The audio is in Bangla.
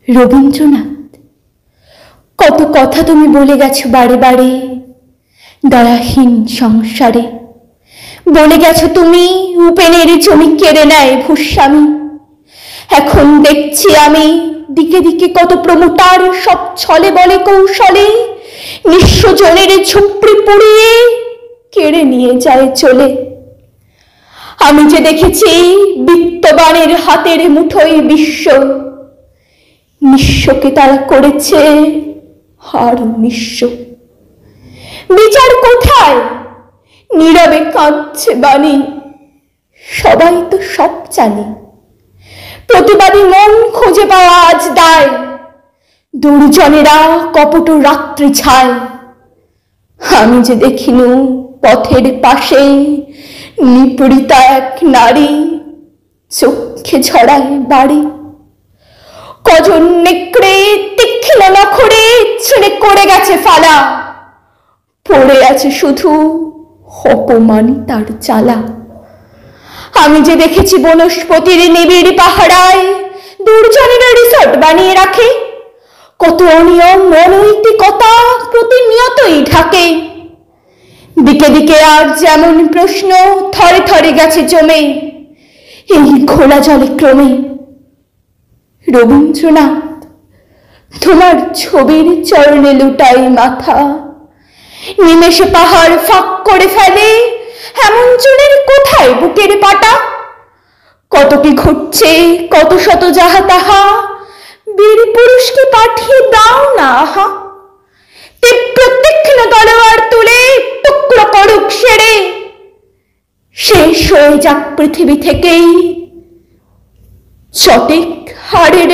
রবীন্দ্রনাথ, কত কথা তুমি বলে গেছো বারে বারে দয়াহীন সংসারে। বলে গেছো তুমি উপেনের জমি কেড়ে নেয় ভূস্বামী। এখন দেখছি আমি দিকে দিকে কত প্রমোটার সব ছলে বলে কৌশলে নিঃস্ব জনের ঝুপড়ি পুড়িয়ে কেড়ে নিয়ে যায় চলে। আমি যে দেখেছি বিত্তবানের হাতের মুঠোয় বিশ্ব, নিঃস্বকে তারা করেছে আর নিঃস্ব। বিচার কোথায়? নীরবে কাঁদছে বাণী। সবাই তো সব জানে, প্রতিবাদী মন খুঁজে পাওয়া আজ দায়। দুর্জনেরা কপট রাত্রি ছায়। আমি যে দেখিনু পথের পাশে নিপীড়িতা এক নারী, চোখে ঝরায় বাড়ি। কজন নেকড়ে তীক্ষ্ণ নখরে ছিঁড়ে করে গেছে ফালা। পড়ে আছে শুধু অপমানিতার জ্বালা। আমি যে দেখেছি বনস্পতির নিবিড় পাহারায় দুর্জনেরা রিসর্ট বানিয়ে রাখে। কত অনিয়ম অনৈতিকতা প্রতিনিয়তই ঢাকে। দিকে দিকে আর যেমন প্রশ্ন থরে থরে গেছে জমে এই ঘোলা জলে ক্রমে। রবীন্দ্রনাথ, তোমার ছবির চরণে লুটাই মাথা। নিমেষে পাহাড় ফাঁক করে ফেলে এমন জনের কোথায় বুকের পাটা। কত কি ঘটছে কত শত যাহা তাহা, বীর পুরুষকে পাঠিয়ে দাও না আহা। তীব্র তীক্ষ্ণ তলোয়ার তুলে টুকরো করুক সেরে। শেষ হয়ে যাক পৃথিবী থেকেই সঠিক হাড়ের